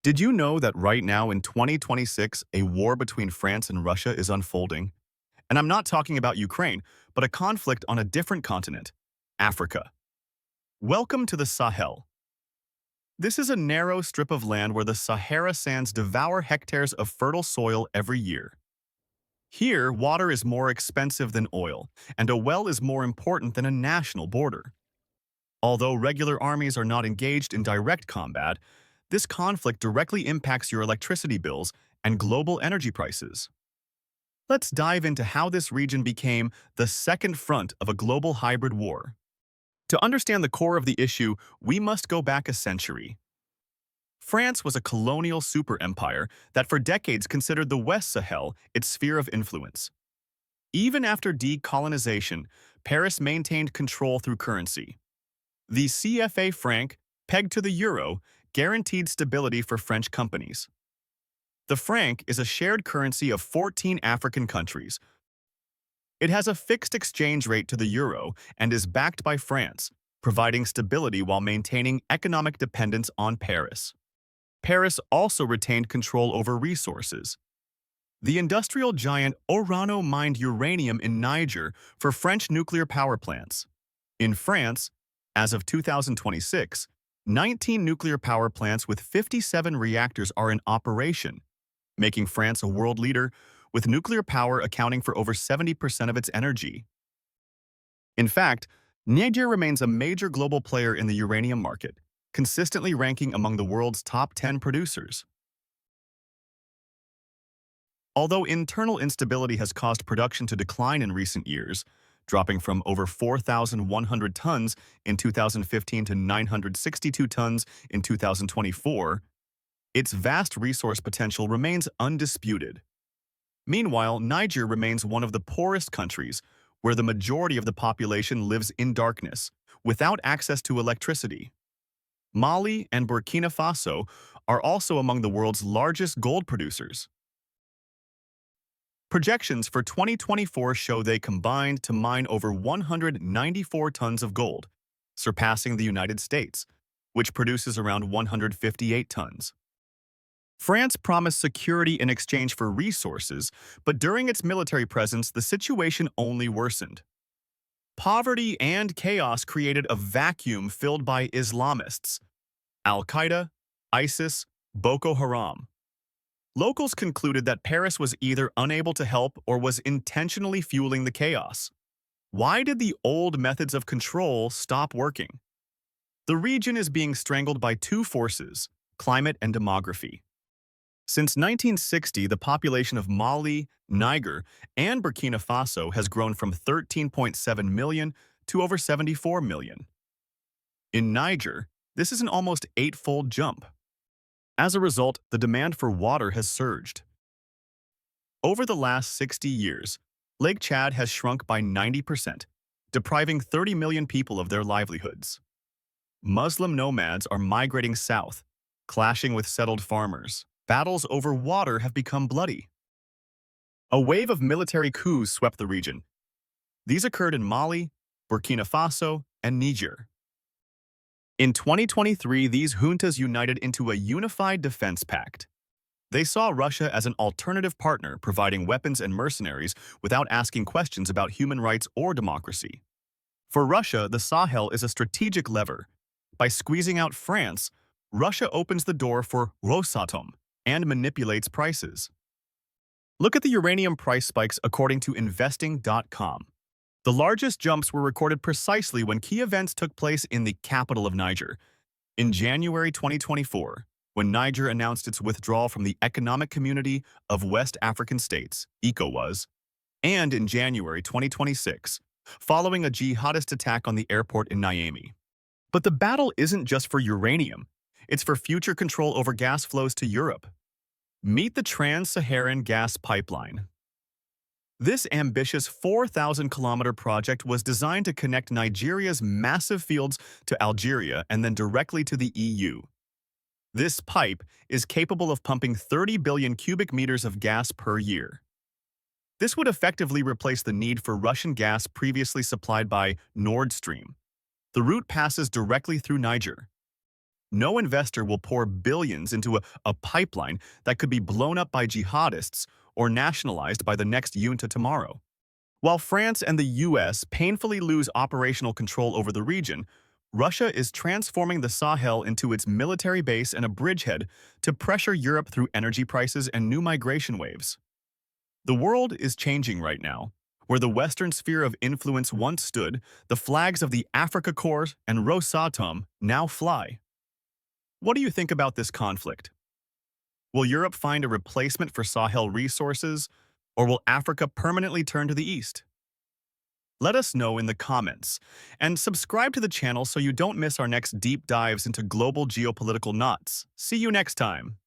Did you know that right now in 2026, a war between France and Russia is unfolding? And I'm not talking about Ukraine, but a conflict on a different continent, Africa. Welcome to the Sahel. This is a narrow strip of land where the Sahara sands devour hectares of fertile soil every year. Here, water is more expensive than oil, and a well is more important than a national border. Although regular armies are not engaged in direct combat, this conflict directly impacts your electricity bills and global energy prices. Let's dive into how this region became the second front of a global hybrid war. To understand the core of the issue, we must go back a century. France was a colonial superempire that for decades considered the West Sahel its sphere of influence. Even after decolonization, Paris maintained control through currency. The CFA franc, pegged to the euro, guaranteed stability for French companies. The franc is a shared currency of 14 African countries. It has a fixed exchange rate to the euro and is backed by France, providing stability while maintaining economic dependence on Paris. Paris also retained control over resources. The industrial giant Orano mined uranium in Niger for French nuclear power plants. In France, as of 2026, 19 nuclear power plants with 57 reactors are in operation, making France a world leader, with nuclear power accounting for over 70% of its energy. In fact, Niger remains a major global player in the uranium market, consistently ranking among the world's top 10 producers. Although internal instability has caused production to decline in recent years, dropping from over 4,100 tons in 2015 to 962 tons in 2024, its vast resource potential remains undisputed. Meanwhile, Niger remains one of the poorest countries, where the majority of the population lives in darkness, without access to electricity. Mali and Burkina Faso are also among the world's largest gold producers. Projections for 2024 show they combined to mine over 194 tons of gold, surpassing the United States, which produces around 158 tons. France promised security in exchange for resources, but during its military presence, the situation only worsened. Poverty and chaos created a vacuum filled by Islamists, Al-Qaeda, ISIS, Boko Haram. Locals concluded that Paris was either unable to help or was intentionally fueling the chaos. Why did the old methods of control stop working? The region is being strangled by two forces, climate and demography. Since 1960, the population of Mali, Niger, and Burkina Faso has grown from 13.7 million to over 74 million. In Niger, this is an almost eightfold jump. As a result, the demand for water has surged. Over the last 60 years, Lake Chad has shrunk by 90%, depriving 30 million people of their livelihoods. Muslim nomads are migrating south, clashing with settled farmers. Battles over water have become bloody. A wave of military coups swept the region. These occurred in Mali, Burkina Faso, and Niger. In 2023, these juntas united into a unified defense pact. They saw Russia as an alternative partner, providing weapons and mercenaries without asking questions about human rights or democracy. For Russia, the Sahel is a strategic lever. By squeezing out France, Russia opens the door for Rosatom and manipulates prices. Look at the uranium price spikes according to investing.com. The largest jumps were recorded precisely when key events took place in the capital of Niger. In January 2024, when Niger announced its withdrawal from the Economic Community of West African States, ECOWAS, and in January 2026, following a jihadist attack on the airport in Niamey. But the battle isn't just for uranium, it's for future control over gas flows to Europe. Meet the Trans-Saharan gas pipeline. This ambitious 4,000-kilometer project was designed to connect Nigeria's massive fields to Algeria and then directly to the EU. This pipe is capable of pumping 30 billion cubic meters of gas per year. This would effectively replace the need for Russian gas previously supplied by Nord Stream. The route passes directly through Niger. No investor will pour billions into a pipeline that could be blown up by jihadists or nationalized by the next junta tomorrow. While France and the US painfully lose operational control over the region, Russia is transforming the Sahel into its military base and a bridgehead to pressure Europe through energy prices and new migration waves. The world is changing right now. Where the Western sphere of influence once stood, the flags of the Africa Corps and Rosatom now fly. What do you think about this conflict? Will Europe find a replacement for Sahel resources, or will Africa permanently turn to the east? Let us know in the comments, and subscribe to the channel so you don't miss our next deep dives into global geopolitical knots. See you next time.